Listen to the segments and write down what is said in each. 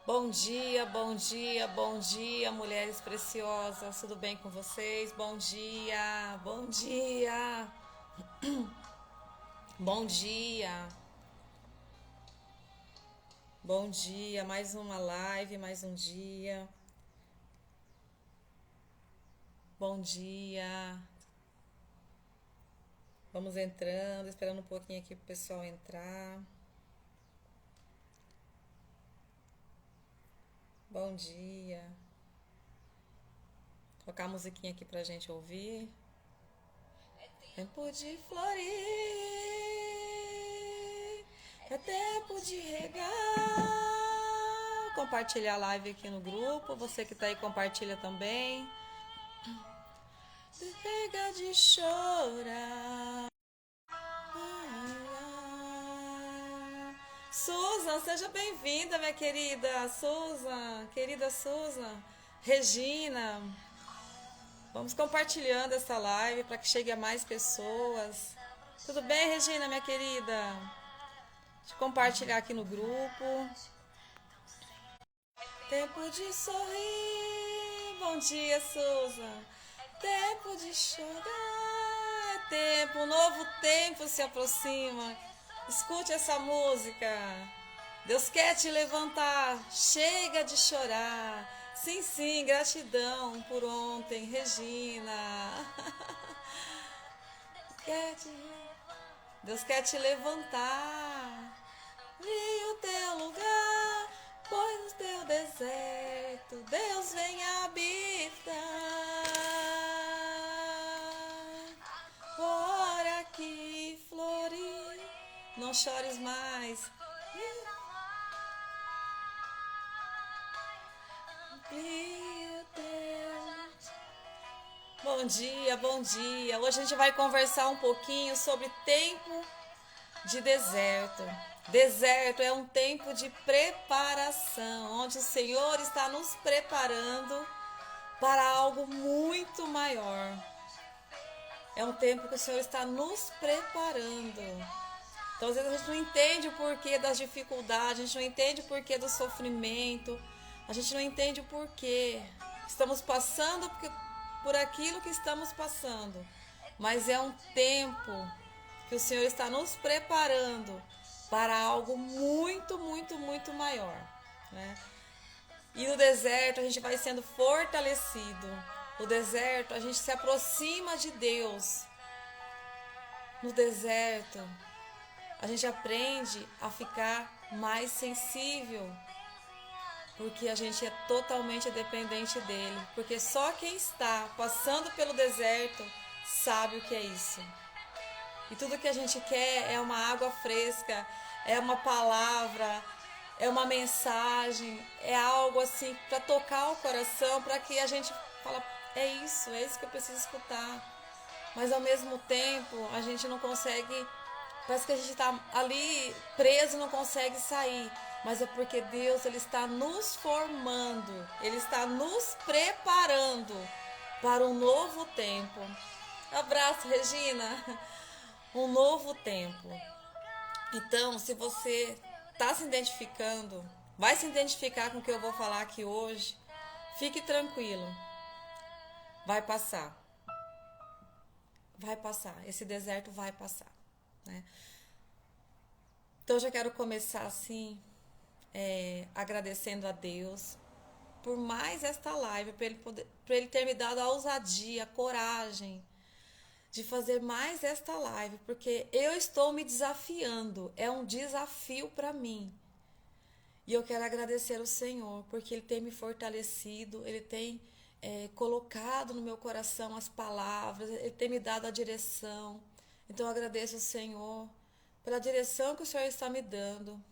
bom dia, bom dia, mulheres preciosas. Tudo bem com vocês? Bom dia, bom dia, bom dia, bom dia. Mais uma live, mais um dia. Bom dia. Vamos entrando, esperando um pouquinho aqui pro pessoal entrar. Bom dia. Vou colocar a musiquinha aqui pra gente ouvir. Tempo de florir, é tempo de regar. Compartilhar a live aqui no grupo. Você que tá aí, compartilha também. Chega de chorar. Susan, seja bem-vinda, minha querida Susan, querida Susan. Regina, vamos compartilhando essa live para que chegue a mais pessoas. Tudo bem, Regina, minha querida? Deixa eu compartilhar aqui no grupo. Tempo de sorrir. Bom dia, Susan. Tempo de chorar. É tempo, um novo tempo se aproxima. Escute essa música. Deus quer te levantar. Chega de chorar. Sim, sim, gratidão por ontem, Regina. Deus quer te levantar. Vi o teu lugar, pois no teu deserto Deus vem habitar. Ora que florir, não chores mais. Bom dia, bom dia. Hoje a gente vai conversar um pouquinho sobre tempo de deserto. Deserto é um tempo de preparação, onde o Senhor está nos preparando para algo muito maior. É um tempo que o Senhor está nos preparando. Então, às vezes a gente não entende o porquê das dificuldades, a gente não entende o porquê do sofrimento, a gente não entende o porquê. Estamos passando por aquilo que estamos passando, mas é um tempo que o Senhor está nos preparando para algo muito, muito, muito maior, né? E no deserto a gente vai sendo fortalecido. No deserto a gente se aproxima de Deus. No deserto a gente aprende a ficar mais sensível, porque a gente é totalmente dependente dele. Porque só quem está passando pelo deserto sabe o que é isso. E tudo que a gente quer é uma água fresca, é uma palavra, é uma mensagem, é algo assim para tocar o coração, para que a gente fala, é isso que eu preciso escutar. Mas ao mesmo tempo a gente não consegue, parece que a gente está ali preso e não consegue sair. Mas é porque Deus, Ele está nos formando, Ele está nos preparando para um novo tempo. Abraço, Regina. Um novo tempo. Então, se você está se identificando, vai se identificar com o que eu vou falar aqui hoje, fique tranquilo. Vai passar. Vai passar. Esse deserto vai passar, né? Então, eu já quero começar assim, agradecendo a Deus por mais esta live, para ele ter me dado a ousadia, a coragem de fazer mais esta live, porque eu estou me desafiando, é um desafio para mim. E eu quero agradecer ao Senhor, porque Ele tem me fortalecido, Ele tem colocado no meu coração as palavras, Ele tem me dado a direção. Então eu agradeço ao Senhor pela direção que o Senhor está me dando,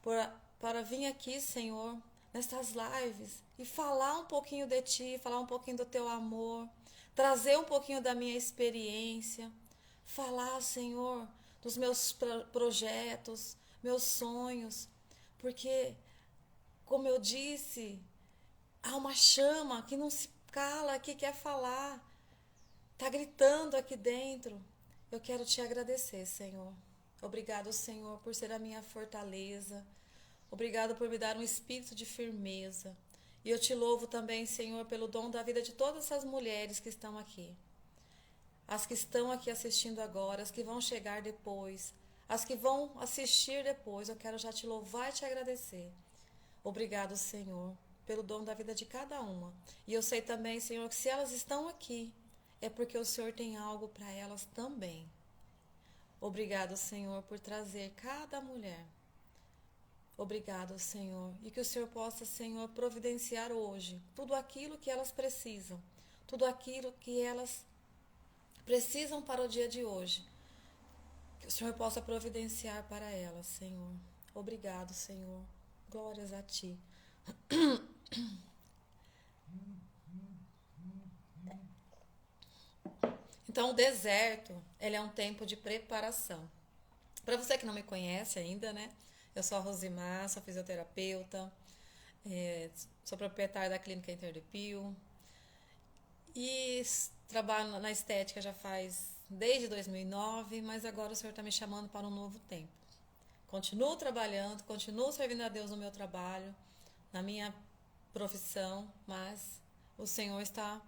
por, para vir aqui, Senhor, nestas lives e falar um pouquinho de Ti, falar um pouquinho do Teu amor, trazer um pouquinho da minha experiência, falar, Senhor, dos meus projetos, meus sonhos, porque, como eu disse, há uma chama que não se cala, que quer falar, está gritando aqui dentro. Eu quero te agradecer, Senhor. Obrigado, Senhor, por ser a minha fortaleza. Obrigado por me dar um espírito de firmeza. E eu te louvo também, Senhor, pelo dom da vida de todas essas mulheres que estão aqui. As que estão aqui assistindo agora, as que vão chegar depois, as que vão assistir depois. Eu quero já te louvar e te agradecer. Obrigado, Senhor, pelo dom da vida de cada uma. E eu sei também, Senhor, que se elas estão aqui, é porque o Senhor tem algo para elas também. Obrigado, Senhor, por trazer cada mulher. Obrigado, Senhor. E que o Senhor possa, Senhor, providenciar hoje tudo aquilo que elas precisam. Tudo aquilo que elas precisam para o dia de hoje. Que o Senhor possa providenciar para elas, Senhor. Obrigado, Senhor. Glórias a Ti. Então, o deserto, ele é um tempo de preparação. Para você que não me conhece ainda, né? Eu sou a Rosimar, sou fisioterapeuta, sou proprietária da Clínica Interdepil e trabalho na estética já faz desde 2009, mas agora o Senhor está me chamando para um novo tempo. Continuo trabalhando, continuo servindo a Deus no meu trabalho, na minha profissão, mas o Senhor está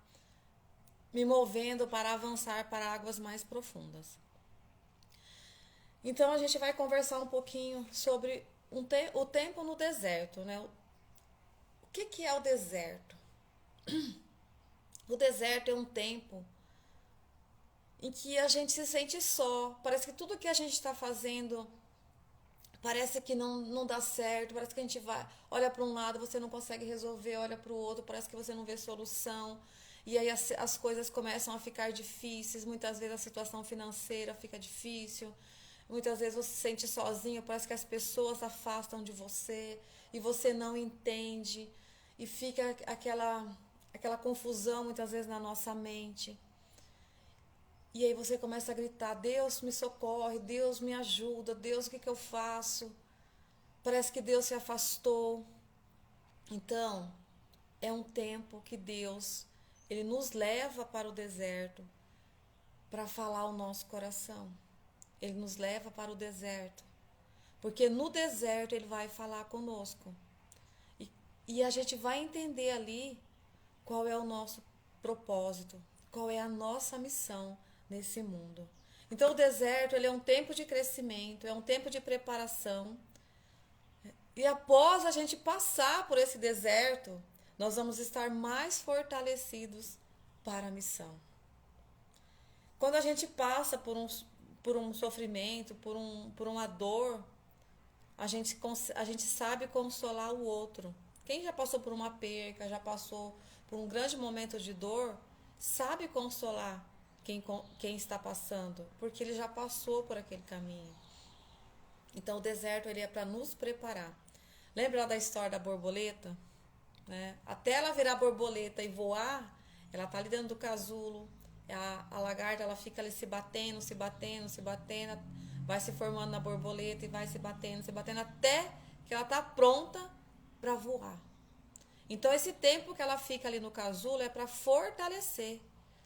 me movendo para avançar para águas mais profundas. Então a gente vai conversar um pouquinho sobre o tempo no deserto, né? O que é o deserto? O deserto é um tempo em que a gente se sente só. Parece que tudo que a gente está fazendo parece que não dá certo. Parece que a gente olha para um lado, você não consegue resolver, olha para o outro, parece que você não vê solução. E aí as coisas começam a ficar difíceis. Muitas vezes a situação financeira fica difícil. Muitas vezes você se sente sozinho, parece que as pessoas afastam de você e você não entende. E fica aquela confusão muitas vezes na nossa mente. E aí você começa a gritar, Deus me socorre, Deus me ajuda, Deus, o que eu faço? Parece que Deus se afastou. Então, é um tempo que Deus, Ele nos leva para o deserto para falar o nosso coração. Ele nos leva para o deserto, porque no deserto Ele vai falar conosco. E a gente vai entender ali qual é o nosso propósito, qual é a nossa missão nesse mundo. Então o deserto, ele é um tempo de crescimento, é um tempo de preparação. E após a gente passar por esse deserto, nós vamos estar mais fortalecidos para a missão. Quando a gente passa por um sofrimento, por uma dor, a gente sabe consolar o outro. Quem já passou por uma perca, já passou por um grande momento de dor, sabe consolar quem está passando, porque ele já passou por aquele caminho. Então o deserto, ele é para nos preparar. Lembra da história da borboleta? Né? Até ela virar borboleta e voar, ela está ali dentro do casulo. A lagarta, ela fica ali se batendo, vai se formando na borboleta e vai se batendo, até que ela está pronta para voar. Então esse tempo que ela fica ali no casulo é para fortalecer,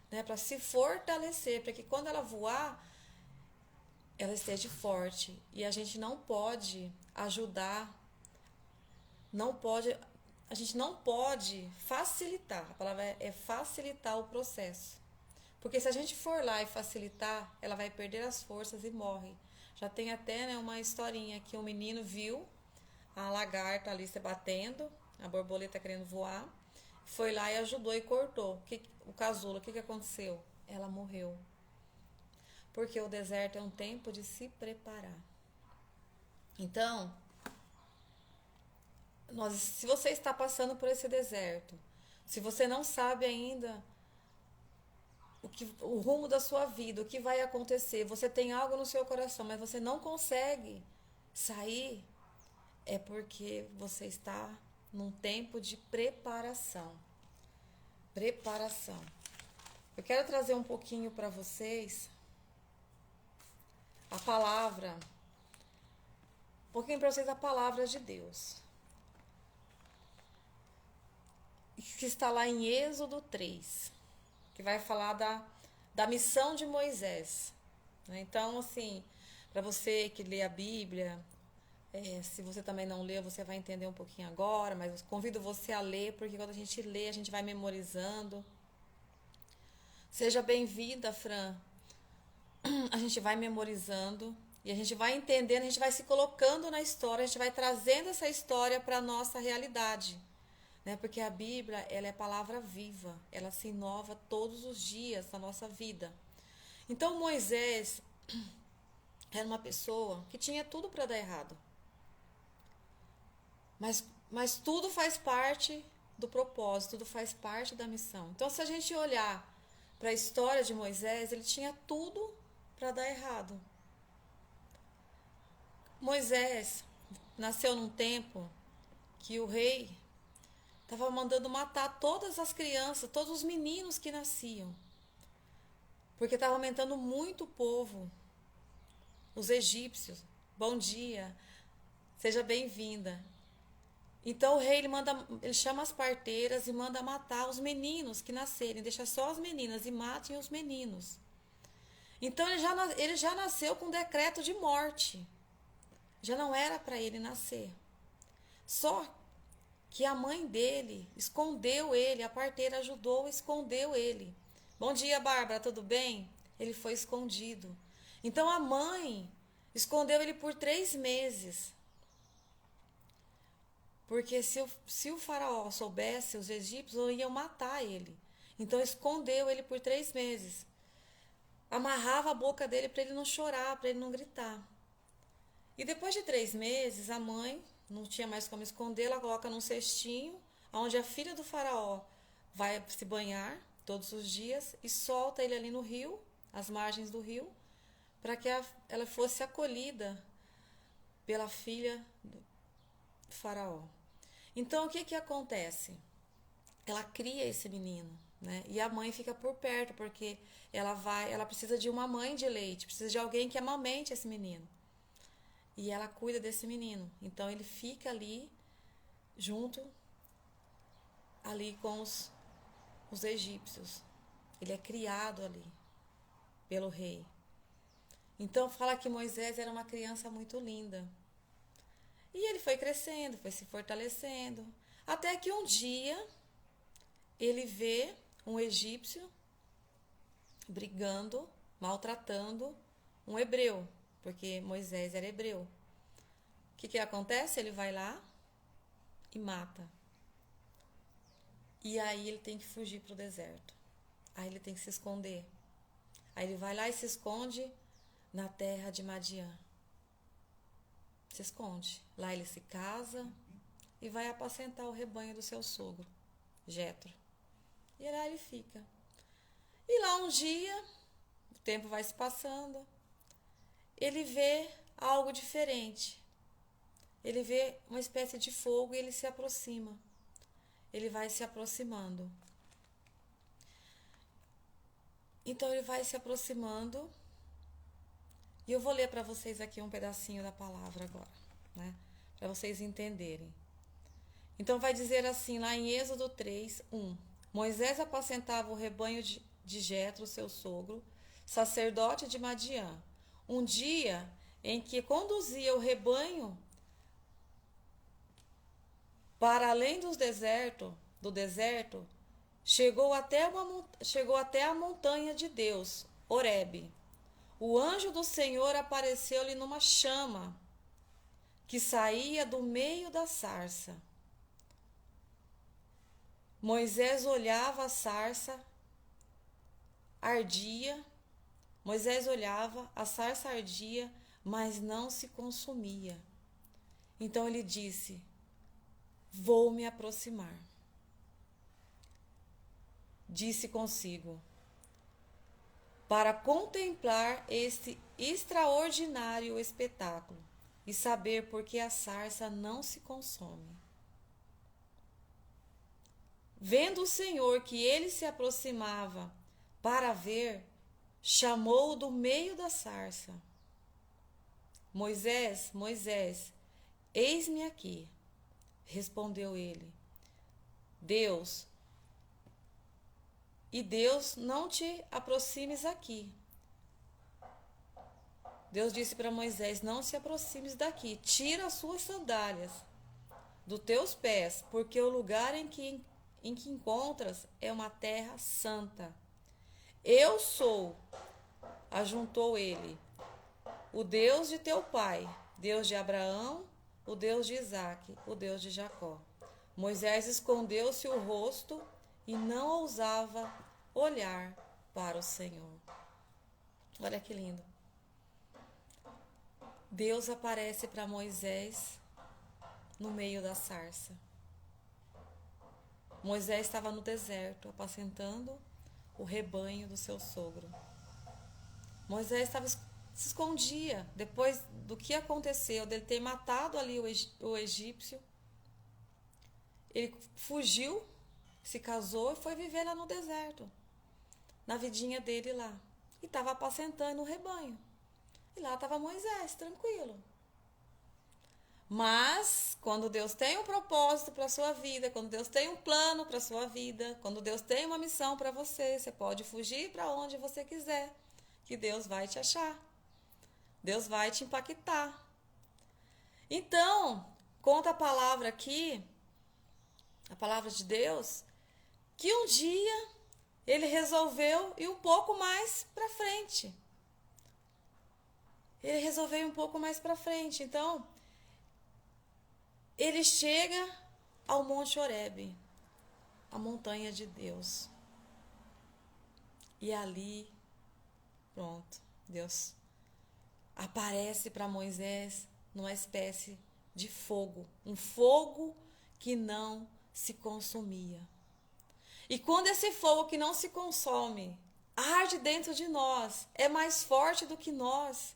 né? Para se fortalecer, para que quando ela voar, ela esteja forte. E a gente não pode ajudar, a gente não pode facilitar, a palavra é facilitar o processo. Porque se a gente for lá e facilitar, ela vai perder as forças e morre. Já tem até, né, uma historinha que um menino viu a lagarta ali se batendo, a borboleta querendo voar, foi lá e ajudou e cortou. O casulo, o que aconteceu? Ela morreu. Porque o deserto é um tempo de se preparar. Então, se você está passando por esse deserto, se você não sabe ainda o rumo da sua vida, o que vai acontecer, você tem algo no seu coração, mas você não consegue sair, é porque você está num tempo de preparação. Preparação. Eu quero trazer um pouquinho para vocês a palavra, um pouquinho para vocês a palavra de Deus, que está lá em Êxodo 3, que vai falar da missão de Moisés. Então, assim, para você que lê a Bíblia, Se você também não leu, você vai entender um pouquinho agora, mas eu convido você a ler, porque quando a gente lê, a gente vai memorizando. Seja bem-vinda, Fran. A gente vai memorizando e a gente vai entendendo, a gente vai se colocando na história, a gente vai trazendo essa história para a nossa realidade. Né? Porque a Bíblia, ela é palavra viva, ela se inova todos os dias na nossa vida. Então Moisés era uma pessoa que tinha tudo para dar errado. Mas tudo faz parte do propósito, tudo faz parte da missão. Então, se a gente olhar para a história de Moisés, ele tinha tudo para dar errado. Moisés nasceu num tempo que o rei estava mandando matar todas as crianças, todos os meninos que nasciam. Porque estava aumentando muito o povo, os egípcios. Bom dia, seja bem-vinda. Então o rei ele chama as parteiras e manda matar os meninos que nascerem, deixa só as meninas e matem os meninos. Então ele já nasceu com decreto de morte. Já não era para ele nascer. Só que a mãe dele escondeu ele, a parteira ajudou, escondeu ele. Bom dia, Bárbara, tudo bem? Ele foi escondido. Então a mãe escondeu ele por 3 meses. Porque se o faraó soubesse, os egípcios iam matar ele. Então escondeu ele por 3 meses. Amarrava a boca dele para ele não chorar, para ele não gritar. E depois de 3 meses, a mãe não tinha mais como esconder, ela coloca num cestinho, onde a filha do faraó vai se banhar todos os dias e solta ele ali no rio, às margens do rio, para que ela fosse acolhida pela filha do faraó. Então, o que acontece? Ela cria esse menino, né? E a mãe fica por perto, porque ela precisa de uma mãe de leite, precisa de alguém que amamente esse menino. E ela cuida desse menino. Então ele fica ali, junto, ali com os egípcios. Ele é criado ali, pelo rei. Então fala que Moisés era uma criança muito linda. E ele foi crescendo, foi se fortalecendo. Até que um dia, ele vê um egípcio brigando, maltratando um hebreu. Porque Moisés era hebreu. O que acontece? Ele vai lá e mata. E aí ele tem que fugir para o deserto. Aí ele tem que se esconder. Aí ele vai lá e se esconde na terra de Madiã. Se esconde. Lá ele se casa e vai apacentar o rebanho do seu sogro, Jetro. E lá ele fica. E lá um dia, o tempo vai se passando, ele vê algo diferente. Ele vê uma espécie de fogo e ele se aproxima. Ele vai se aproximando. Então ele vai se aproximando. E eu vou ler para vocês aqui um pedacinho da palavra agora, né? Para vocês entenderem. Então vai dizer assim, lá em Êxodo 3, 1. Moisés apacentava o rebanho de Jetro, seu sogro, sacerdote de Madiã. Um dia em que conduzia o rebanho para além do deserto, chegou até a montanha de Deus, Horebe. O anjo do Senhor apareceu-lhe numa chama que saía do meio da sarça. Moisés olhava a sarça, ardia. Moisés olhava, a sarça ardia, mas não se consumia. Então ele disse: vou me aproximar. Disse consigo: para contemplar este extraordinário espetáculo e saber por que a sarça não se consome. Vendo o Senhor que ele se aproximava para ver, chamou-o do meio da sarça. Moisés, Moisés, eis-me aqui. Respondeu ele. Deus, não te aproximes aqui, Deus disse para Moisés: não se aproximes daqui, tira as suas sandálias dos teus pés, porque o lugar em que encontras é uma terra santa. Eu sou, ajuntou ele, o Deus de teu pai, Deus de Abraão, o Deus de Isaque, o Deus de Jacó. Moisés escondeu-se o rosto e não ousava olhar para o Senhor. Olha que lindo. Deus aparece para Moisés no meio da sarça. Moisés estava no deserto, apacentando o rebanho do seu sogro. Moisés se escondia depois do que aconteceu, dele ter matado ali o egípcio. Ele fugiu, se casou e foi viver lá no deserto, na vidinha dele lá. E estava apacentando o rebanho. E lá estava Moisés, tranquilo. Mas, quando Deus tem um propósito para a sua vida, quando Deus tem um plano para a sua vida, quando Deus tem uma missão para você, você pode fugir para onde você quiser, que Deus vai te achar. Deus vai te impactar. Então, conta a palavra aqui, a palavra de Deus, que um dia ele resolveu ir um pouco mais para frente. Ele resolveu ir um pouco mais para frente. Então, ele chega ao Monte Horebe, a montanha de Deus. E ali, pronto, Deus aparece para Moisés numa espécie de fogo. Um fogo que não se consumia. E quando esse fogo que não se consome arde dentro de nós, é mais forte do que nós,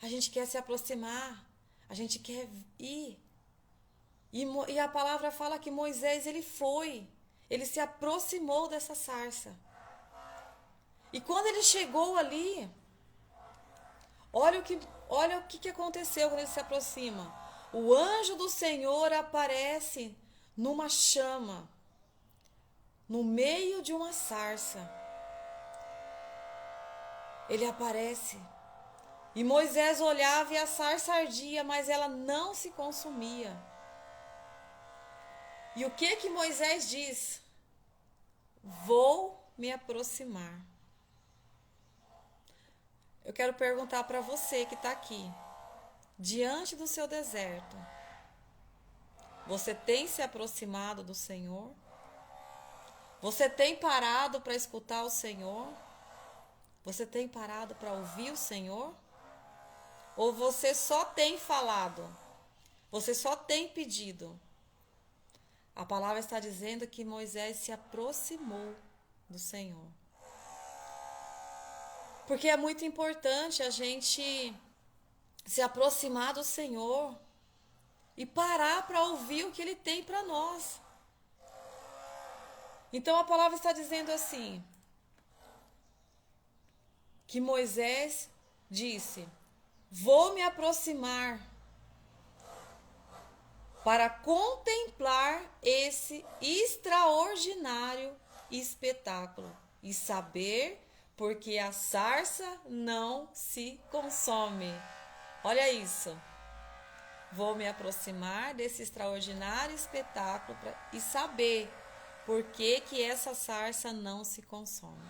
a gente quer se aproximar, a gente quer ir. E a palavra fala que Moisés, ele se aproximou dessa sarça. E quando ele chegou ali, olha o que aconteceu quando ele se aproxima. O anjo do Senhor aparece numa chama, no meio de uma sarça. Ele aparece. E Moisés olhava e a sarça ardia, mas ela não se consumia. E o que Moisés diz? Vou me aproximar. Eu quero perguntar para você que está aqui, diante do seu deserto, você tem se aproximado do Senhor? Você tem parado para escutar o Senhor? Você tem parado para ouvir o Senhor? Ou você só tem falado? Você só tem pedido? A palavra está dizendo que Moisés se aproximou do Senhor. Porque é muito importante a gente se aproximar do Senhor e parar para ouvir o que Ele tem para nós. Então a palavra está dizendo assim, que Moisés disse: vou me aproximar para contemplar esse extraordinário espetáculo e saber porque a sarça não se consome. Olha isso. Vou me aproximar desse extraordinário espetáculo e saber por que essa sarça não se consome.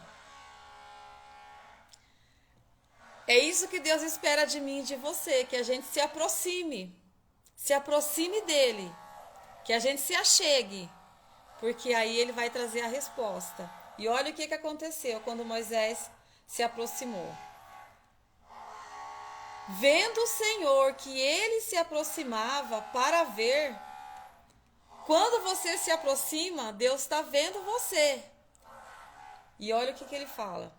É isso que Deus espera de mim e de você, que a gente se aproxime dele, que a gente se achegue, porque aí ele vai trazer a resposta. E olha o que aconteceu quando Moisés se aproximou. Vendo o Senhor que ele se aproximava para ver, quando você se aproxima, Deus está vendo você. E olha o que ele fala.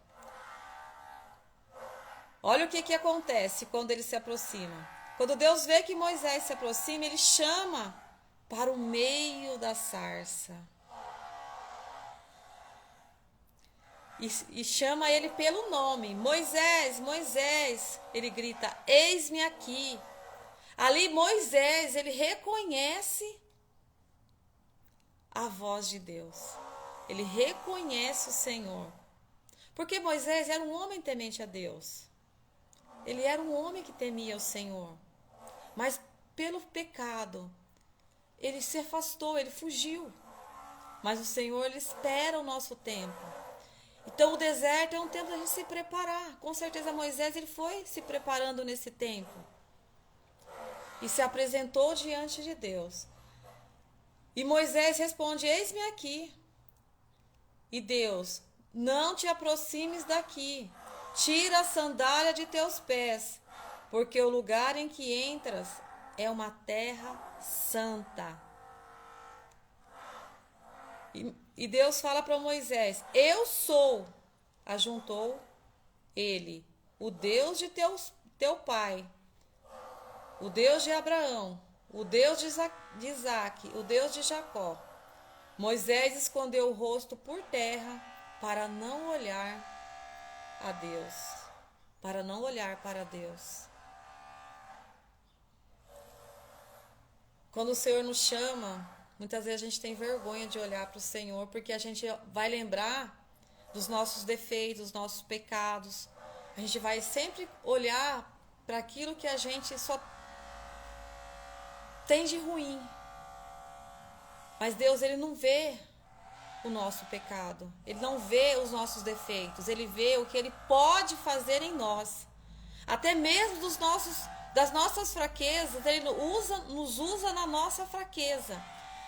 Olha o que acontece quando ele se aproxima. Quando Deus vê que Moisés se aproxima, ele chama para o meio da sarça. E chama ele pelo nome. Moisés, Moisés. Ele grita: eis-me aqui. Ali Moisés, ele reconhece a voz de Deus. Ele reconhece o Senhor. Porque Moisés era um homem temente a Deus. Ele era um homem que temia o Senhor. Mas pelo pecado, ele se afastou, ele fugiu. Mas o Senhor, ele espera o nosso tempo. Então o deserto é um tempo da gente se preparar. Com certeza Moisés, ele foi se preparando nesse tempo. E se apresentou diante de Deus. E Moisés responde: eis-me aqui. E Deus: não te aproximes daqui. Tira a sandália de teus pés, porque o lugar em que entras é uma terra santa. E Deus fala para Moisés: eu sou, ajuntou ele, o Deus de teu pai, o Deus de Abraão, o Deus de Isaque, o Deus de Jacó. Moisés escondeu o rosto por terra para não olhar a Deus, para não olhar para Deus. Quando o Senhor nos chama, muitas vezes a gente tem vergonha de olhar para o Senhor, porque a gente vai lembrar dos nossos defeitos, dos nossos pecados. A gente vai sempre olhar para aquilo que a gente só tem de ruim. Mas Deus, ele não vê o nosso pecado. Ele não vê os nossos defeitos. Ele vê o que ele pode fazer em nós. Até mesmo das nossas fraquezas, ele nos usa na nossa fraqueza.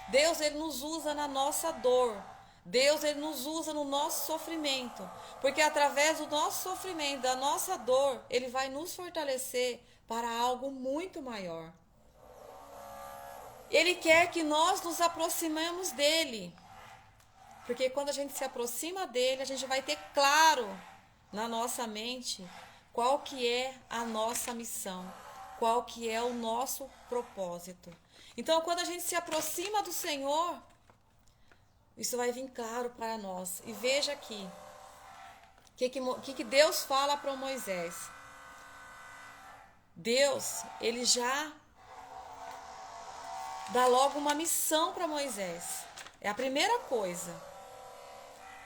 Deus, ele nos usa na nossa dor. Deus, ele nos usa no nosso sofrimento. Porque através do nosso sofrimento, da nossa dor, ele vai nos fortalecer para algo muito maior. Ele quer que nós nos aproximemos dele. Porque quando a gente se aproxima dele, a gente vai ter claro na nossa mente qual que é a nossa missão, qual que é o nosso propósito. Então, quando a gente se aproxima do Senhor, isso vai vir claro para nós. E veja aqui, o que Deus fala para Moisés. Deus, ele já dá logo uma missão para Moisés. É a primeira coisa.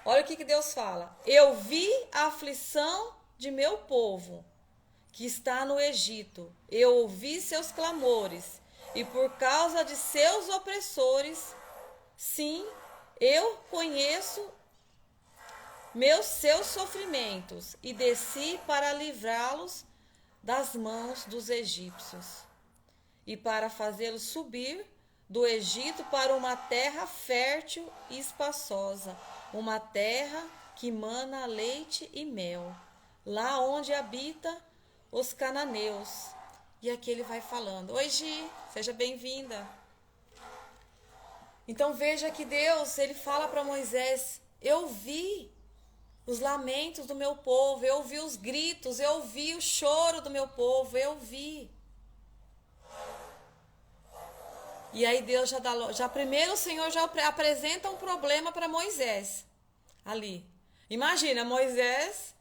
Olha o que Deus fala. Eu vi a aflição de meu povo, que está no Egito. Eu ouvi seus clamores, e por causa de seus opressores, sim, eu conheço seus sofrimentos, e desci para livrá-los das mãos dos egípcios, e para fazê-los subir do Egito para uma terra fértil e espaçosa, uma terra que mana leite e mel, lá onde habita os cananeus. E aqui ele vai falando: oi, Gi, seja bem-vinda. Então veja que Deus, ele fala para Moisés: eu vi os lamentos do meu povo, eu vi os gritos, eu vi o choro do meu povo, eu vi. E aí Deus já primeiro o Senhor já apresenta um problema para Moisés ali. Imagina, Moisés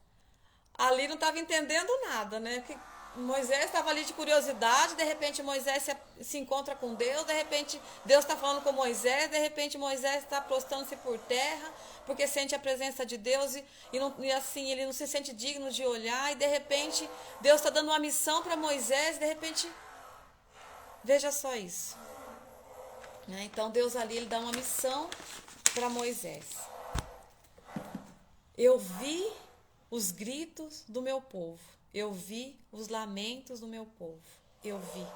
ali não estava entendendo nada, né? Porque Moisés estava ali de curiosidade, de repente Moisés se encontra com Deus, de repente Deus está falando com Moisés, de repente Moisés está prostrando-se por terra, porque sente a presença de Deus e assim ele não se sente digno de olhar, e de repente Deus está dando uma missão para Moisés, de repente, veja só isso. Então Deus ali, ele dá uma missão para Moisés. Eu vi os gritos do meu povo. Eu vi os lamentos do meu povo. Eu vi.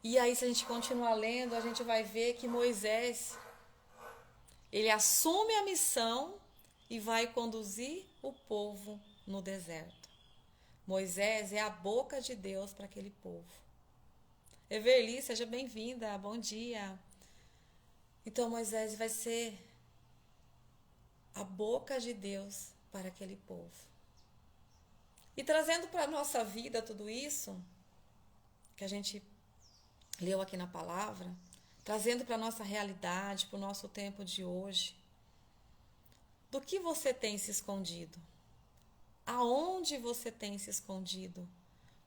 E aí, se a gente continuar lendo, a gente vai ver que Moisés, ele assume a missão e vai conduzir o povo no deserto. Moisés é a boca de Deus para aquele povo. Everly, seja bem-vinda, bom dia. Então Moisés vai ser a boca de Deus para aquele povo. E trazendo para a nossa vida tudo isso que a gente leu aqui na palavra, trazendo para a nossa realidade, para o nosso tempo de hoje, do que você tem se escondido? Aonde você tem se escondido?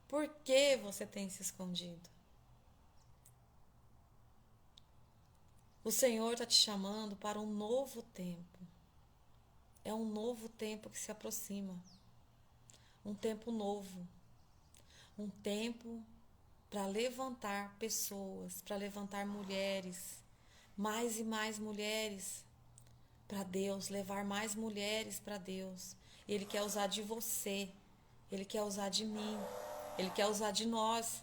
Por que você tem se escondido? O Senhor está te chamando para um novo tempo. É um novo tempo que se aproxima. um tempo novo, um tempo para levantar pessoas, para levantar mulheres, mais e mais mulheres para Deus, levar mais mulheres para Deus. Ele quer usar de você, Ele quer usar de mim, Ele quer usar de nós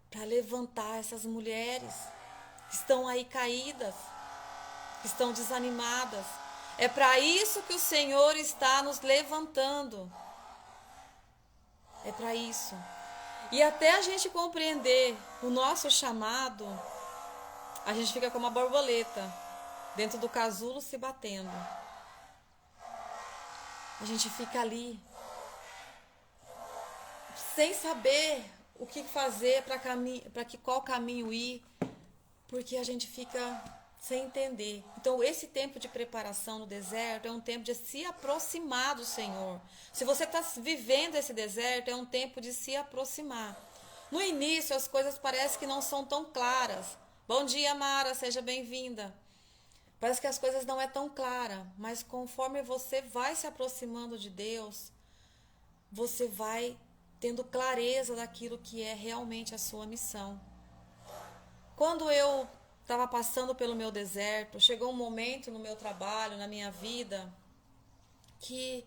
para levantar essas mulheres que estão aí caídas, que estão desanimadas. É para isso que o Senhor está nos levantando. É para isso. E até a gente compreender o nosso chamado, a gente fica como uma borboleta dentro do casulo se batendo. A gente fica ali sem saber o que fazer, para qual caminho ir, porque a gente fica sem entender. Então, esse tempo de preparação no deserto é um tempo de se aproximar do Senhor. Se você está vivendo esse deserto, é um tempo de se aproximar. No início, as coisas parecem que não são tão claras. Bom dia, Mara, seja bem-vinda. Parece que as coisas não é tão clara, mas conforme você vai se aproximando de Deus, você vai tendo clareza daquilo que é realmente a sua missão. Quando eu estava passando pelo meu deserto, chegou um momento no meu trabalho, na minha vida, que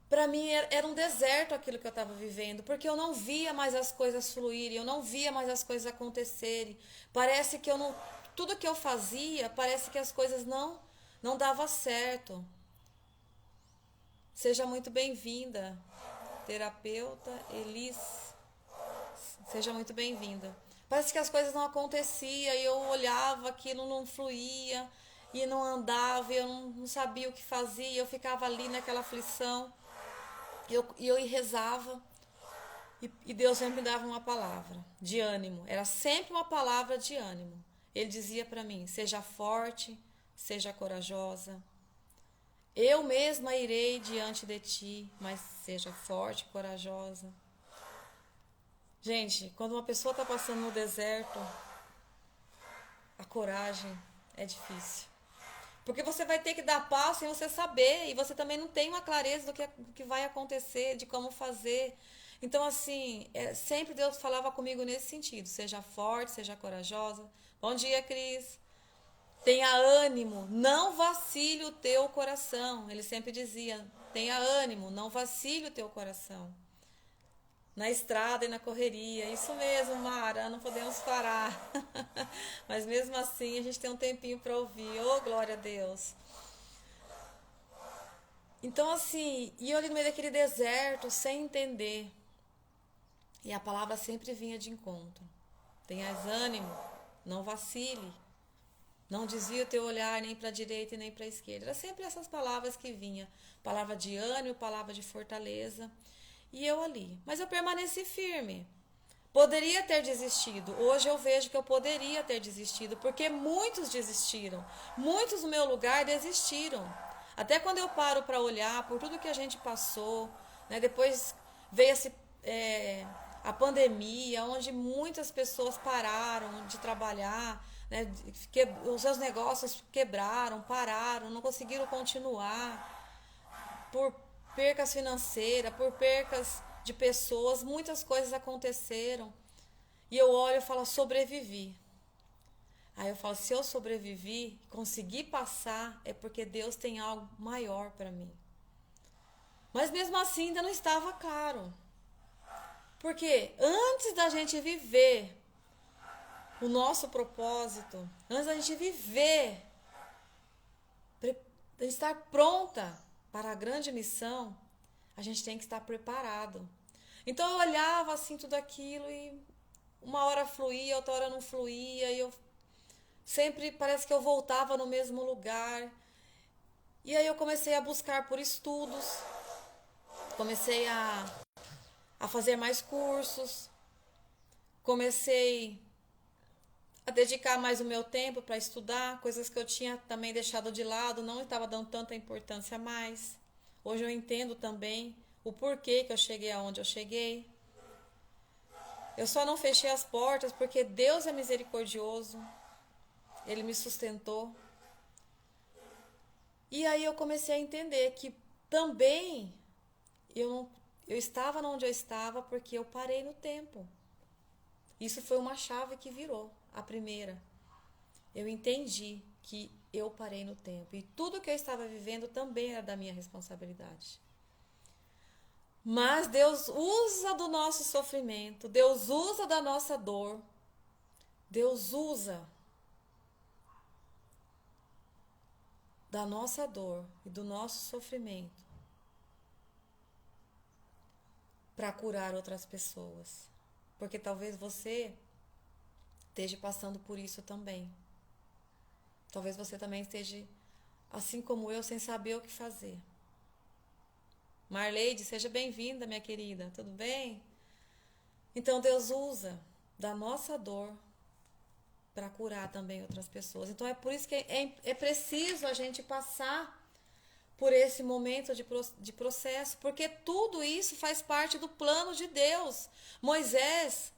para mim era um deserto aquilo que eu estava vivendo, porque eu não via mais as coisas fluírem, eu não via mais as coisas acontecerem. Parece que eu não, tudo que eu fazia, parece que as coisas não davam certo. Seja muito bem-vinda, terapeuta Elis. Seja muito bem-vinda. Parece que as coisas não aconteciam e eu olhava, aquilo não fluía e não andava, e eu não sabia o que fazia, eu ficava ali naquela aflição. E eu rezava e Deus sempre me dava uma palavra de ânimo. Era sempre uma palavra de ânimo. Ele dizia para mim: seja forte, seja corajosa. Eu mesma irei diante de ti, mas seja forte, corajosa. Gente, quando uma pessoa está passando no deserto, a coragem é difícil. Porque você vai ter que dar passo sem você saber, e você também não tem uma clareza do que vai acontecer, de como fazer. Então, assim, sempre Deus falava comigo nesse sentido: seja forte, seja corajosa. Bom dia, Cris. Tenha ânimo, não vacile o teu coração. Ele sempre dizia: tenha ânimo, não vacile o teu coração. Na estrada e na correria. Isso mesmo, Mara, não podemos parar. Mas mesmo assim, a gente tem um tempinho para ouvir. Oh, glória a Deus. Então, assim, e eu ali no meio daquele deserto, sem entender. E a palavra sempre vinha de encontro. Tenhas ânimo, não vacile. Não desvie o teu olhar nem para a direita e nem para a esquerda. Era sempre essas palavras que vinha. Palavra de ânimo, palavra de fortaleza. E eu ali. Mas eu permaneci firme. Poderia ter desistido. Hoje eu vejo que eu poderia ter desistido, porque muitos desistiram. Muitos no meu lugar desistiram. Até quando eu paro para olhar por tudo que a gente passou, né? Depois veio a pandemia, onde muitas pessoas pararam de trabalhar, né? Os seus negócios quebraram, pararam, não conseguiram continuar por percas financeiras, por percas de pessoas, muitas coisas aconteceram. E eu olho e falo: sobrevivi. Aí eu falo: se eu sobrevivi, consegui passar, é porque Deus tem algo maior para mim. Mas mesmo assim ainda não estava claro. Porque antes da gente viver o nosso propósito, antes da gente viver, de estar pronta para a grande missão, a gente tem que estar preparado. Então eu olhava assim tudo aquilo e uma hora fluía, outra hora não fluía, e eu sempre parece que eu voltava no mesmo lugar. E aí eu comecei a buscar por estudos, comecei a fazer mais cursos, comecei a dedicar mais o meu tempo para estudar, coisas que eu tinha também deixado de lado, não estava dando tanta importância mais. Hoje eu entendo também o porquê que eu cheguei aonde eu cheguei. Eu só não fechei as portas porque Deus é misericordioso. Ele me sustentou. E aí eu comecei a entender que também eu estava onde eu estava porque eu parei no tempo. Isso foi uma chave que virou, a primeira. Eu entendi que eu parei no tempo. E tudo que eu estava vivendo também era da minha responsabilidade. Mas Deus usa do nosso sofrimento, Deus usa da nossa dor, Deus usa da nossa dor e do nosso sofrimento para curar outras pessoas. Porque talvez você esteja passando por isso também. Talvez você também esteja, assim como eu, sem saber o que fazer. Marleide, seja bem-vinda, minha querida, tudo bem? Então Deus usa da nossa dor para curar também outras pessoas. Então é por isso que é preciso a gente passar por esse momento de processo, porque tudo isso faz parte do plano de Deus. Moisés,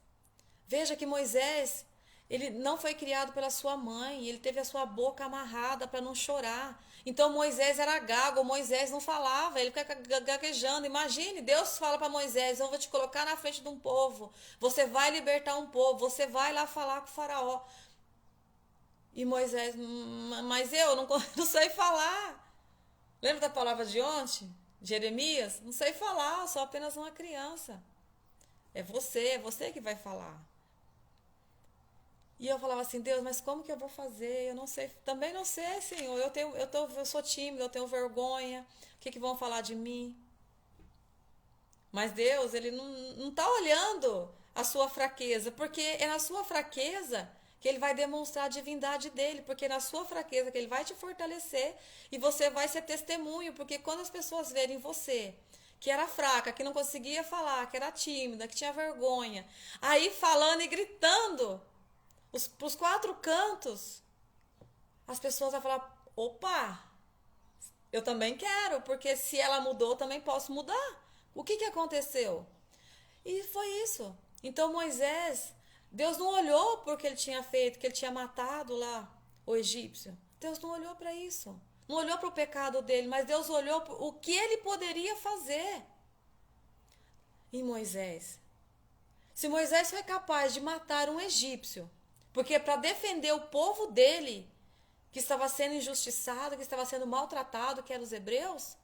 veja que Moisés, ele não foi criado pela sua mãe, ele teve a sua boca amarrada para não chorar. Então Moisés era gago, Moisés não falava, ele fica gaguejando. Imagine, Deus fala para Moisés: eu vou te colocar na frente de um povo, você vai libertar um povo, você vai lá falar com o faraó. E Moisés, mas eu não sei falar. Lembra da palavra de ontem? Jeremias? Não sei falar, sou apenas uma criança. É você que vai falar. E eu falava assim: Deus, mas como que eu vou fazer? Eu não sei, também não sei, Senhor. Eu sou tímida, eu tenho vergonha. O que vão falar de mim? Mas Deus, Ele não está olhando a sua fraqueza, porque é na sua fraqueza que Ele vai demonstrar a divindade dEle, porque é na sua fraqueza que Ele vai te fortalecer e você vai ser testemunho, porque quando as pessoas verem você, que era fraca, que não conseguia falar, que era tímida, que tinha vergonha, aí falando e gritando pros quatro cantos, as pessoas vão falar: opa, eu também quero, porque se ela mudou, eu também posso mudar. O que aconteceu? E foi isso. Então Moisés, Deus não olhou porque ele tinha feito, que ele tinha matado lá o egípcio. Deus não olhou para isso. Não olhou para o pecado dele, mas Deus olhou para o que ele poderia fazer em Moisés. Se Moisés foi capaz de matar um egípcio, porque para defender o povo dele, que estava sendo injustiçado, que estava sendo maltratado, que eram os hebreus,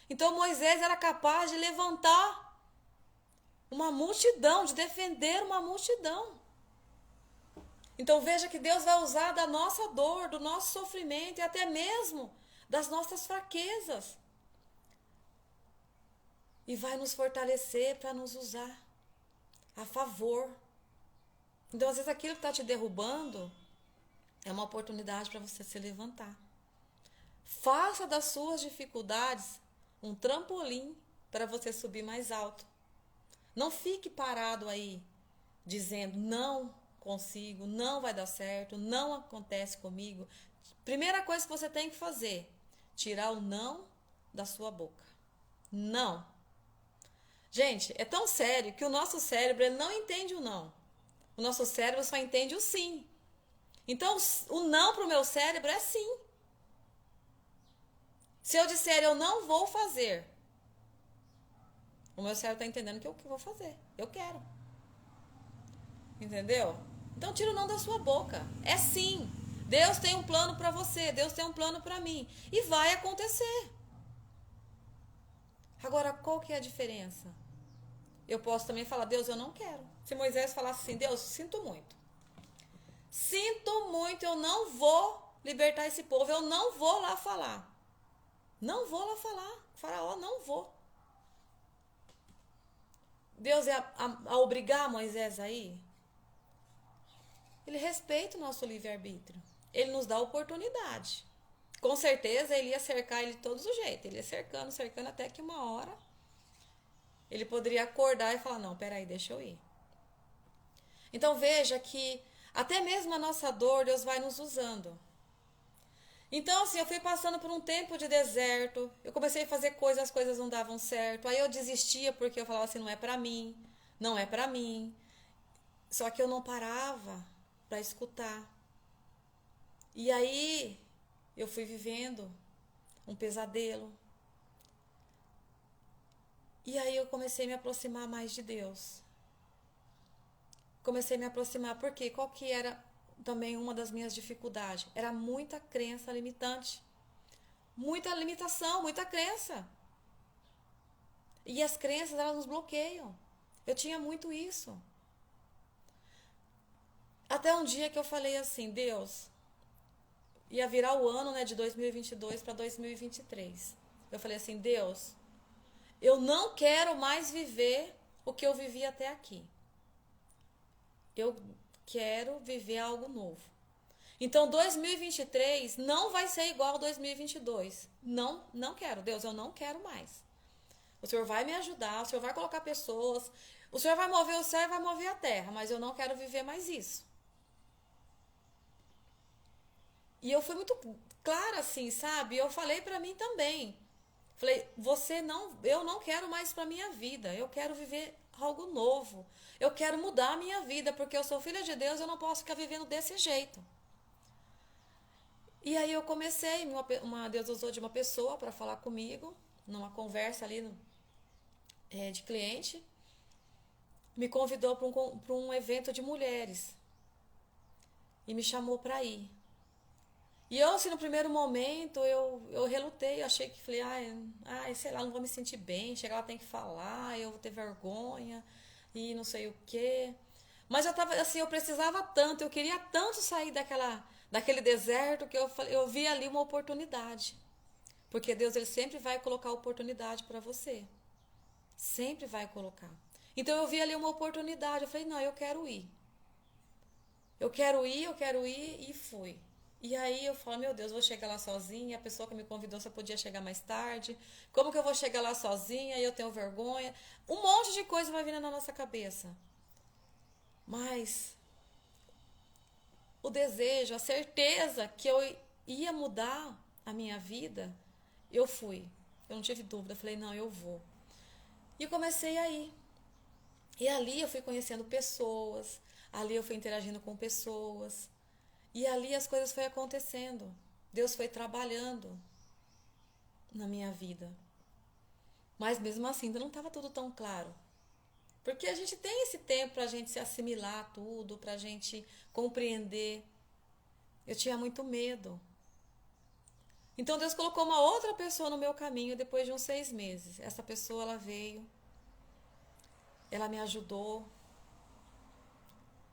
então Moisés era capaz de levantar uma multidão, de defender uma multidão. Então veja que Deus vai usar da nossa dor, do nosso sofrimento e até mesmo das nossas fraquezas. E vai nos fortalecer para nos usar a favor. Então às vezes aquilo que está te derrubando é uma oportunidade para você se levantar. Faça das suas dificuldades um trampolim para você subir mais alto. Não fique parado aí, dizendo: não consigo, não vai dar certo, não acontece comigo. Primeira coisa que você tem que fazer: tirar o não da sua boca. Não. Gente, é tão sério que o nosso cérebro ele não entende o não. O nosso cérebro só entende o sim. Então, o não para o meu cérebro é sim. Se eu disser eu não vou fazer, o meu cérebro está entendendo que eu vou fazer. Eu quero. Entendeu? Então tira o não da sua boca. É sim. Deus tem um plano para você. Deus tem um plano para mim. E vai acontecer. Agora, qual que é a diferença? Eu posso também falar: Deus, eu não quero. Se Moisés falasse assim: Deus, sinto muito. Sinto muito, eu não vou libertar esse povo. Eu não vou lá falar. Não vou lá falar. Faraó, não vou. Deus é a obrigar Moisés a ir? Ele respeita o nosso livre-arbítrio. Ele nos dá oportunidade. Com certeza ele ia cercar ele de todos os jeitos. Ele ia cercando, cercando, até que uma hora ele poderia acordar e falar: não, peraí, deixa eu ir. Então veja que até mesmo a nossa dor, Deus vai nos usando. Então, assim, eu fui passando por um tempo de deserto. Eu comecei a fazer coisas, as coisas não davam certo. Aí eu desistia porque eu falava assim: não é pra mim, não é pra mim. Só que eu não parava para escutar. E aí eu fui vivendo um pesadelo. E aí eu comecei a me aproximar mais de Deus. Comecei a me aproximar, porque qual que era também uma das minhas dificuldades? Era muita crença limitante. Muita limitação, muita crença. E as crenças, elas nos bloqueiam. Eu tinha muito isso. Até um dia que eu falei assim, Deus, ia virar o ano, né, de 2022 para 2023. Eu falei assim, Deus, eu não quero mais viver o que eu vivi até aqui. Eu quero viver algo novo. Então 2023 não vai ser igual a 2022. Não, não quero, Deus, eu não quero mais. O Senhor vai me ajudar, o Senhor vai colocar pessoas, o Senhor vai mover o céu e vai mover a terra, mas eu não quero viver mais isso. E eu fui muito clara assim, sabe? Eu falei pra mim também. Falei, eu não quero mais pra minha vida. Eu quero viver algo novo. Eu quero mudar a minha vida, porque eu sou filha de Deus, eu não posso ficar vivendo desse jeito. E aí eu comecei, Deus usou de uma pessoa para falar comigo, numa conversa ali de cliente, me convidou para um evento de mulheres e me chamou para ir. E eu, assim, no primeiro momento, eu relutei, achei que, falei, sei lá, não vou me sentir bem, chegar lá tem que falar, eu vou ter vergonha e não sei o quê. Mas eu tava, assim, eu precisava tanto, eu queria tanto sair daquele deserto que eu vi ali uma oportunidade. Porque Deus, ele sempre vai colocar oportunidade para você. Sempre vai colocar. Então eu vi ali uma oportunidade, eu falei, não, eu quero ir. Eu quero ir e fui. E aí eu falo, meu Deus, vou chegar lá sozinha, a pessoa que me convidou só podia chegar mais tarde. Como que eu vou chegar lá sozinha? E eu tenho vergonha. Um monte de coisa vai vindo na nossa cabeça. Mas o desejo, a certeza que eu ia mudar a minha vida, eu fui. Eu não tive dúvida, eu falei, não, eu vou. E comecei a ir. E ali eu fui conhecendo pessoas, ali eu fui interagindo com pessoas. E ali as coisas foram acontecendo. Deus foi trabalhando na minha vida. Mas mesmo assim ainda não estava tudo tão claro. Porque a gente tem esse tempo para a gente se assimilar tudo, para a gente compreender. Eu tinha muito medo. Então Deus colocou uma outra pessoa no meu caminho depois de uns 6 meses. Essa pessoa, ela veio, ela me ajudou.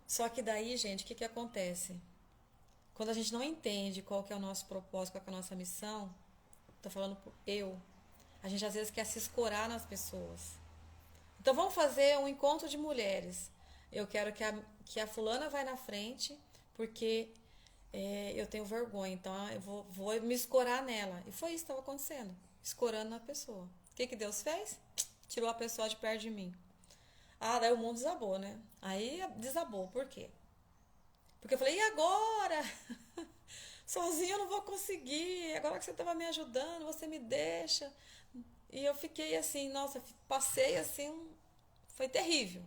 Só que daí, gente, o que acontece? Quando a gente não entende qual que é o nosso propósito, qual que é a nossa missão, tô falando por eu, a gente às vezes quer se escorar nas pessoas. Então vamos fazer um encontro de mulheres. Eu quero que a fulana vai na frente, porque eu tenho vergonha, então eu vou me escorar nela. E foi isso que estava acontecendo, escorando na pessoa. O que Deus fez? Tirou a pessoa de perto de mim. Ah, daí o mundo desabou, né? Aí desabou, por quê? Porque eu falei, e agora? Sozinha eu não vou conseguir. Agora que você estava me ajudando, você me deixa. E eu fiquei assim, nossa, passei assim, foi terrível.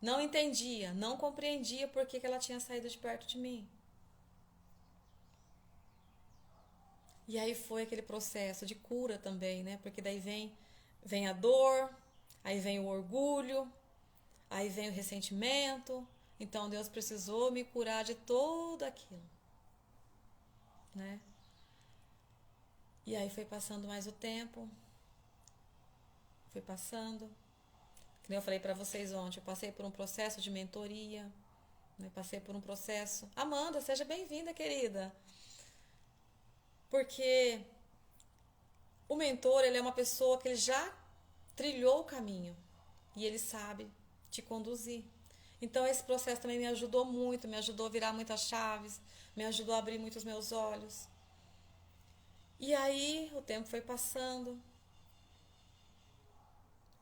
Não entendia, não compreendia por que ela tinha saído de perto de mim. E aí foi aquele processo de cura também, né? Porque daí vem a dor, aí vem o orgulho, aí vem o ressentimento. Então Deus precisou me curar de tudo aquilo, né? E aí foi passando mais o tempo, foi passando. Que nem eu falei para vocês ontem, eu passei por um processo de mentoria, né? Passei por um processo. Amanda, seja bem-vinda, querida. Porque o mentor, ele é uma pessoa que ele já trilhou o caminho e ele sabe te conduzir. Então esse processo também me ajudou muito, me ajudou a virar muitas chaves, me ajudou a abrir muitos meus olhos. E aí o tempo foi passando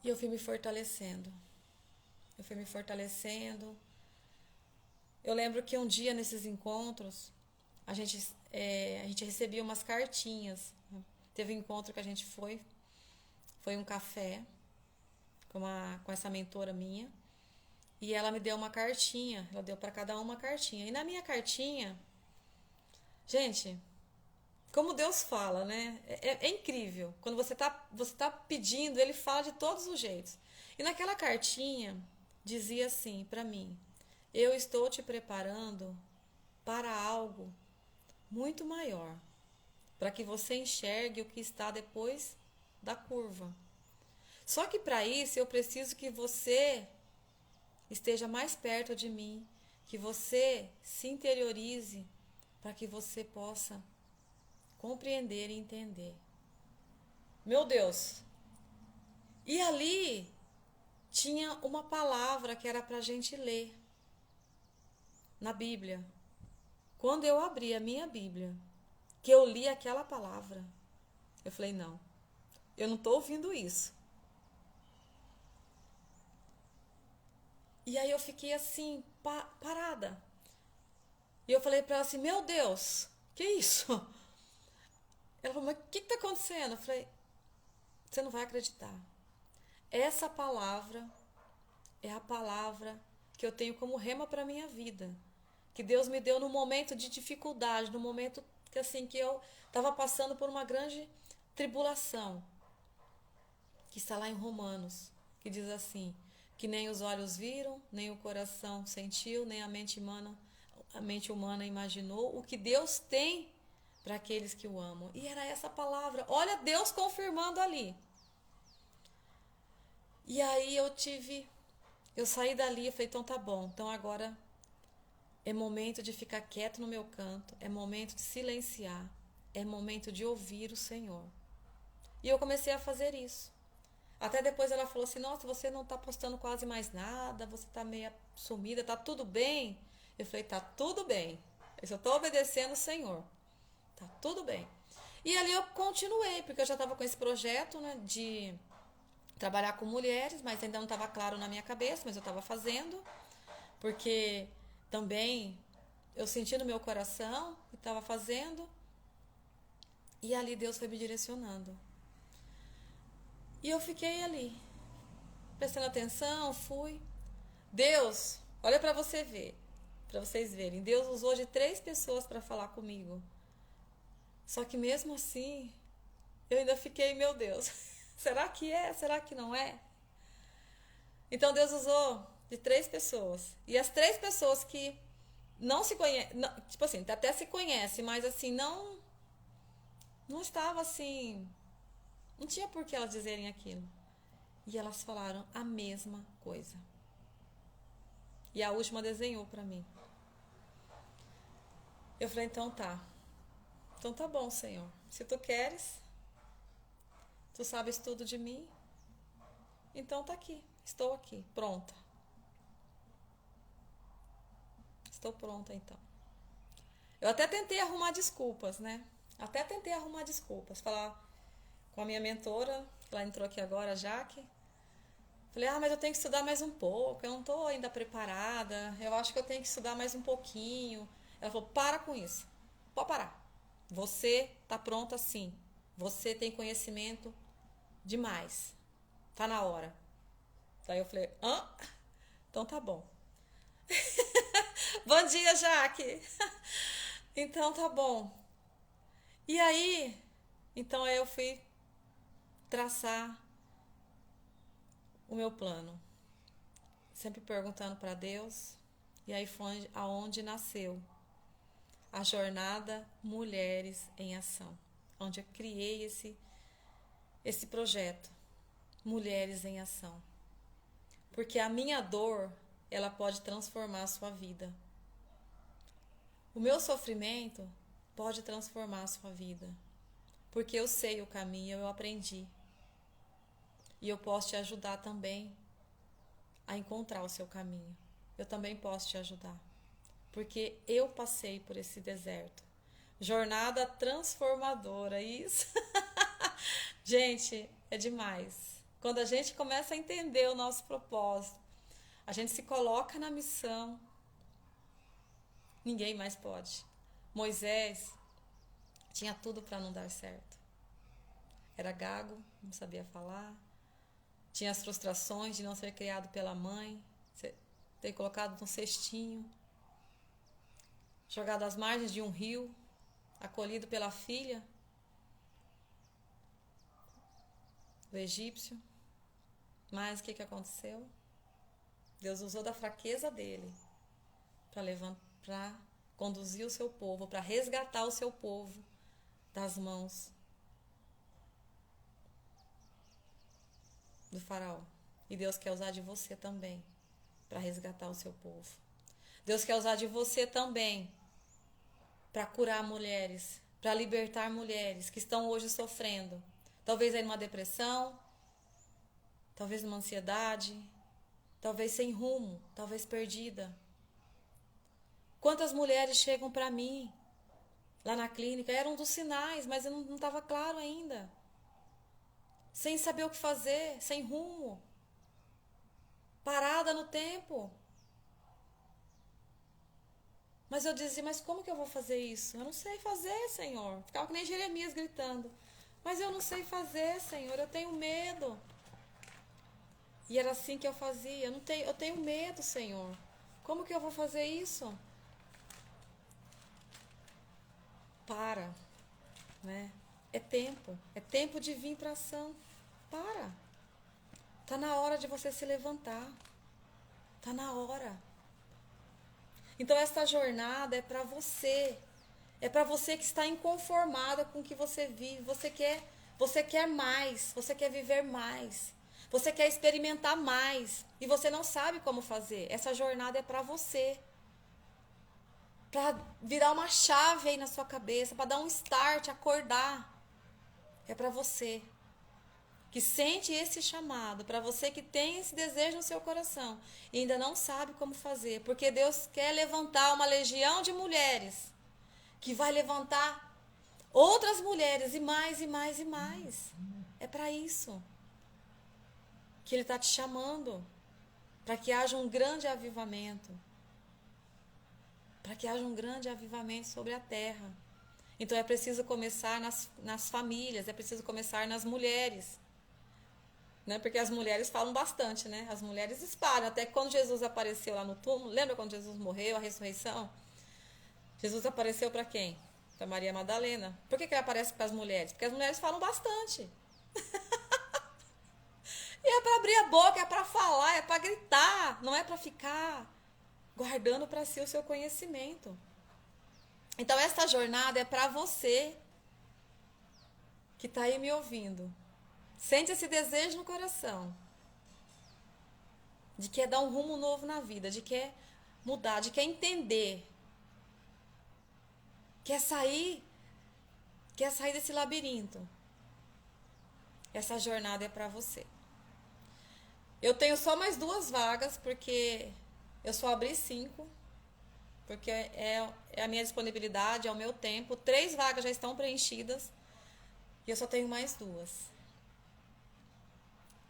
e eu fui me fortalecendo. Eu fui me fortalecendo. Eu lembro que um dia nesses encontros a gente recebia umas cartinhas. Teve um encontro que a gente foi um café com essa mentora minha. E ela me deu uma cartinha, ela deu para cada um uma cartinha. E na minha cartinha, gente, como Deus fala, né? É incrível. Quando você tá pedindo, Ele fala de todos os jeitos. E naquela cartinha dizia assim para mim: eu estou te preparando para algo muito maior, para que você enxergue o que está depois da curva. Só que para isso eu preciso que você esteja mais perto de mim, que você se interiorize para que você possa compreender e entender. Meu Deus! E ali tinha uma palavra que era para a gente ler na Bíblia. Quando eu abri a minha Bíblia, que eu li aquela palavra, eu falei, não, eu não estou ouvindo isso. E aí eu fiquei assim, parada. E eu falei para ela assim, meu Deus, que isso? Ela falou, mas o que está acontecendo? Eu falei, você não vai acreditar. Essa palavra é a palavra que eu tenho como rema para a minha vida. Que Deus me deu no momento de dificuldade, no momento que, assim, que eu estava passando por uma grande tribulação. Que está lá em Romanos, que diz assim, que nem os olhos viram, nem o coração sentiu, nem a mente humana imaginou o que Deus tem para aqueles que o amam. E era essa palavra. Olha Deus confirmando ali. E aí eu saí dali e falei, então tá bom, então agora é momento de ficar quieto no meu canto, é momento de silenciar, é momento de ouvir o Senhor. E eu comecei a fazer isso. Até depois ela falou assim, nossa, você não tá postando quase mais nada, você tá meio sumida, tá tudo bem? Eu falei, tá tudo bem, eu só tô obedecendo o Senhor, tá tudo bem. E ali eu continuei, porque eu já estava com esse projeto, né, de trabalhar com mulheres, mas ainda não estava claro na minha cabeça, mas eu estava fazendo, porque também eu senti no meu coração e estava fazendo, e ali Deus foi me direcionando. E eu fiquei ali, prestando atenção, fui. Deus, olha para você ver, para vocês verem, Deus usou de 3 pessoas para falar comigo. Só que mesmo assim, eu ainda fiquei, meu Deus, será que é? Será que não é? Então Deus usou de 3 pessoas. E as 3 pessoas que não se conhecem, tipo assim, até se conhecem, mas assim, não estava assim, não tinha por que elas dizerem aquilo. E elas falaram a mesma coisa. E a última desenhou para mim. Eu falei, então tá. Então tá bom, Senhor. Se tu queres, tu sabes tudo de mim, então tá aqui. Estou aqui, pronta. Estou pronta, então. Eu até tentei arrumar desculpas, né? Falar com a minha mentora, que ela entrou aqui agora, a Jaque. Falei, mas eu tenho que estudar mais um pouco, eu não estou ainda preparada, eu acho que eu tenho que estudar mais um pouquinho. Ela falou, para com isso, pode parar. Você está pronta sim, você tem conhecimento demais, tá na hora. Daí eu falei, então tá bom. Bom dia, Jaque. Então tá bom. E aí, então eu fui traçar o meu plano, sempre perguntando para Deus. E aí foi aonde nasceu a jornada Mulheres em Ação, onde eu criei esse projeto, Mulheres em Ação. Porque a minha dor, ela pode transformar a sua vida. O meu sofrimento pode transformar a sua vida. Porque eu sei o caminho, eu aprendi. E eu posso te ajudar também a encontrar o seu caminho. Eu também posso te ajudar. Porque eu passei por esse deserto. Jornada transformadora, isso. Gente, é demais. Quando a gente começa a entender o nosso propósito, a gente se coloca na missão, ninguém mais pode. Moisés tinha tudo para não dar certo. Era gago, não sabia falar. Tinha as frustrações de não ser criado pela mãe, ter colocado num cestinho, jogado às margens de um rio, acolhido pela filha do egípcio. Mas o que aconteceu? Deus usou da fraqueza dele para conduzir o seu povo, para resgatar o seu povo das mãos do faraó. E Deus quer usar de você também para resgatar o seu povo. Deus quer usar de você também para curar mulheres, para libertar mulheres que estão hoje sofrendo. Talvez aí numa depressão, talvez numa ansiedade, talvez sem rumo, talvez perdida. Quantas mulheres chegam para mim lá na clínica, era um dos sinais, mas eu não estava claro ainda. Sem saber o que fazer, sem rumo. Parada no tempo. Mas eu dizia, mas como que eu vou fazer isso? Eu não sei fazer, Senhor. Ficava que nem Jeremias gritando. Mas eu não sei fazer, Senhor, eu tenho medo. E era assim que eu fazia. Eu tenho medo, Senhor. Como que eu vou fazer isso? Para, né? É tempo de vir para ação. Para. Tá na hora de você se levantar. Tá na hora. Então essa jornada é para você. É para você que está inconformada com o que você vive. Você quer mais, você quer viver mais. Você quer experimentar mais e você não sabe como fazer. Essa jornada é para você. Para virar uma chave aí na sua cabeça, para dar um start, acordar. É para você que sente esse chamado, para você que tem esse desejo no seu coração e ainda não sabe como fazer, porque Deus quer levantar uma legião de mulheres que vai levantar outras mulheres e mais e mais e mais. É para isso que Ele está te chamando, para que haja um grande avivamento. Para que haja um grande avivamento sobre a terra. Então é preciso começar nas famílias, é preciso começar nas mulheres. Né? Porque as mulheres falam bastante, né? As mulheres espalham. Até quando Jesus apareceu lá no túmulo, lembra quando Jesus morreu, a ressurreição? Jesus apareceu para quem? Para Maria Madalena. Por que ele aparece para as mulheres? Porque as mulheres falam bastante. E é para abrir a boca, é para falar, é para gritar, não é para ficar guardando para si o seu conhecimento. Então essa jornada é para você que está aí me ouvindo. Sente esse desejo no coração de quer dar um rumo novo na vida, de quer mudar, de quer entender, quer sair desse labirinto. Essa jornada é para você. Eu tenho só mais 2 vagas, porque eu só abri 5, porque é a minha disponibilidade, é o meu tempo. 3 vagas já estão preenchidas e eu só tenho mais 2.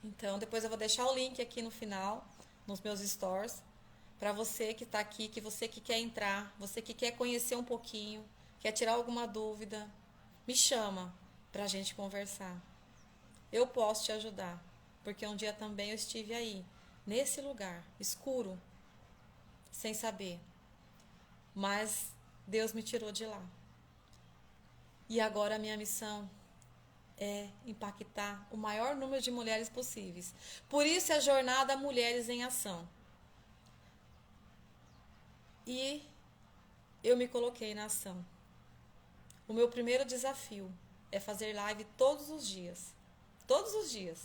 Então, depois eu vou deixar o link aqui no final, nos meus stories, para você que está aqui, que você que quer entrar, você que quer conhecer um pouquinho, quer tirar alguma dúvida, me chama para a gente conversar. Eu posso te ajudar, porque um dia também eu estive aí, nesse lugar, escuro, sem saber. Mas Deus me tirou de lá. E agora a minha missão é impactar o maior número de mulheres possíveis. Por isso é a jornada Mulheres em Ação. E eu me coloquei na ação. O meu primeiro desafio é fazer live todos os dias. Todos os dias.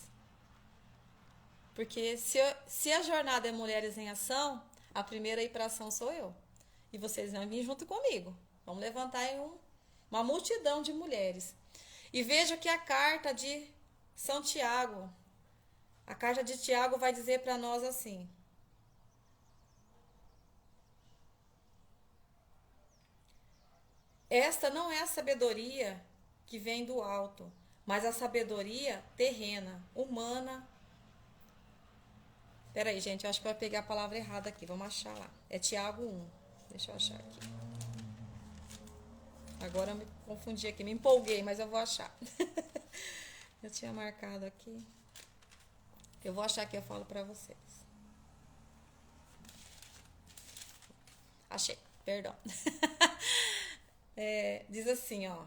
Porque se a jornada é Mulheres em Ação, a primeira a ir para ação sou eu. E vocês vão vir junto comigo. Vamos levantar aí uma multidão de mulheres. E veja que a carta de São Tiago, a carta de Tiago vai dizer para nós assim: esta não é a sabedoria que vem do alto, mas a sabedoria terrena, humana. Peraí, gente, eu acho que vai pegar a palavra errada aqui. Vamos achar lá. É Tiago 1. Deixa eu achar aqui. Agora eu me confundi aqui, me empolguei, mas eu vou achar. Eu tinha marcado aqui. Eu vou achar que eu falo pra vocês. Achei, perdão. diz assim, ó.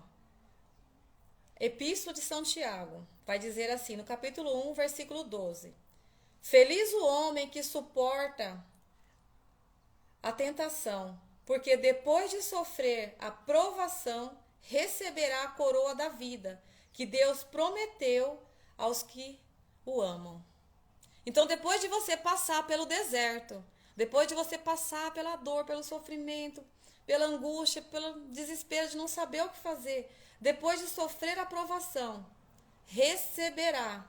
Epístola de São Tiago, vai dizer assim, no capítulo 1, versículo 12. Feliz o homem que suporta a tentação, porque depois de sofrer a provação, receberá a coroa da vida, que Deus prometeu aos que o amam. Então, depois de você passar pelo deserto, depois de você passar pela dor, pelo sofrimento, pela angústia, pelo desespero de não saber o que fazer, depois de sofrer a provação, receberá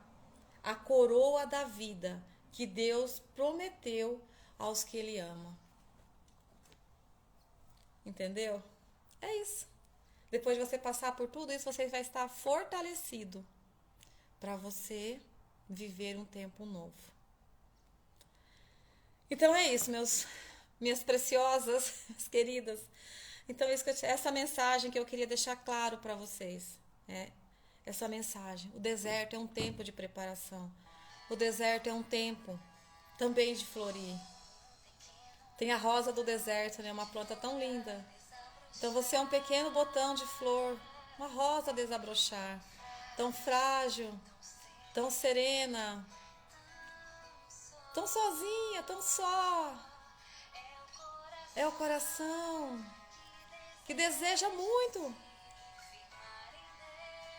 a coroa da vida que Deus prometeu aos que Ele ama. Entendeu? É isso. Depois de você passar por tudo isso, você vai estar fortalecido para você viver um tempo novo. Então é isso, minhas preciosas, minhas queridas. Então essa mensagem que eu queria deixar claro para vocês. Essa mensagem. O deserto é um tempo de preparação. O deserto é um tempo também de florir. Tem a rosa do deserto, né? Uma planta tão linda. Então você é um pequeno botão de flor, uma rosa a desabrochar, tão frágil, tão serena, tão sozinha, tão só. É o coração que deseja muito.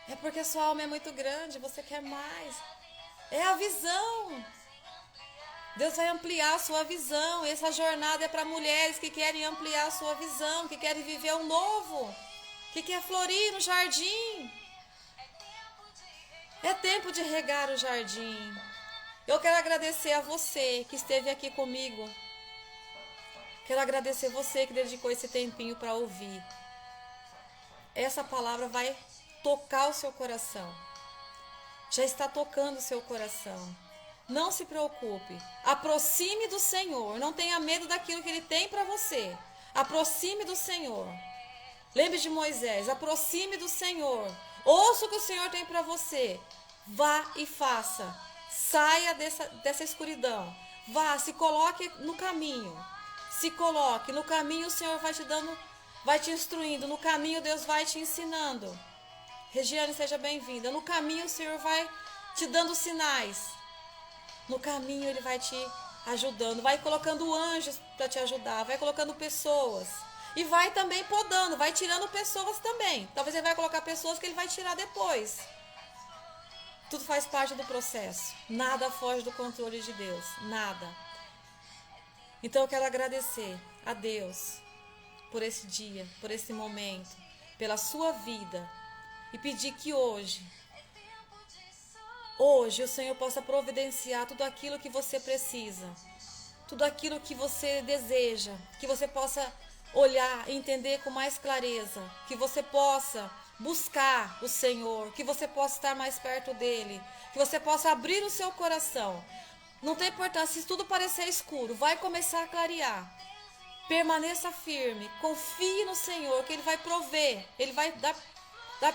É porque sua alma é muito grande, você quer mais. É a visão. Deus vai ampliar a sua visão. Essa jornada é para mulheres que querem ampliar a sua visão, que querem viver o novo, que quer florir no jardim. É tempo de regar o jardim. Eu quero agradecer a você que esteve aqui comigo. Quero agradecer você que dedicou esse tempinho para ouvir. Essa palavra vai tocar o seu coração. Já está tocando o seu coração. Não se preocupe. Aproxime do Senhor. Não tenha medo daquilo que Ele tem para você. Aproxime do Senhor. Lembre de Moisés. Aproxime do Senhor. Ouça o que o Senhor tem para você. Vá e faça. Saia dessa escuridão. Vá, se coloque no caminho. Se coloque no caminho, o Senhor vai te instruindo. No caminho, Deus vai te ensinando. Regiane, seja bem-vinda. No caminho, o Senhor vai te dando sinais. No caminho, Ele vai te ajudando. Vai colocando anjos para te ajudar. Vai colocando pessoas. E vai também podando. Vai tirando pessoas também. Talvez Ele vai colocar pessoas que Ele vai tirar depois. Tudo faz parte do processo. Nada foge do controle de Deus. Nada. Então, eu quero agradecer a Deus por esse dia, por esse momento, pela sua vida. E pedir que hoje o Senhor possa providenciar tudo aquilo que você precisa, tudo aquilo que você deseja, que você possa olhar e entender com mais clareza, que você possa buscar o Senhor, que você possa estar mais perto dEle, que você possa abrir o seu coração. Não tem importância, se tudo parecer escuro, vai começar a clarear. Permaneça firme, confie no Senhor, que Ele vai prover, Ele vai dar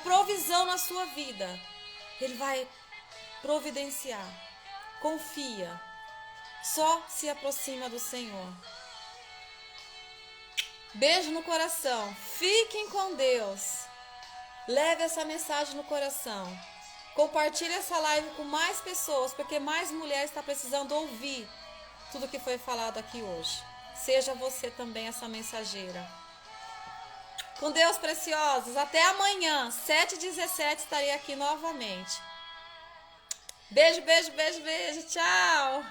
provisão na sua vida. Ele vai providenciar. Confia. Só se aproxima do Senhor. Beijo no coração. Fiquem com Deus. Leve essa mensagem no coração. Compartilhe essa live com mais pessoas, porque mais mulheres estão precisando ouvir tudo que foi falado aqui hoje. Seja você também essa mensageira. Com Deus, preciosos. Até amanhã, 7h17, estarei aqui novamente. Beijo, beijo, beijo, beijo. Tchau.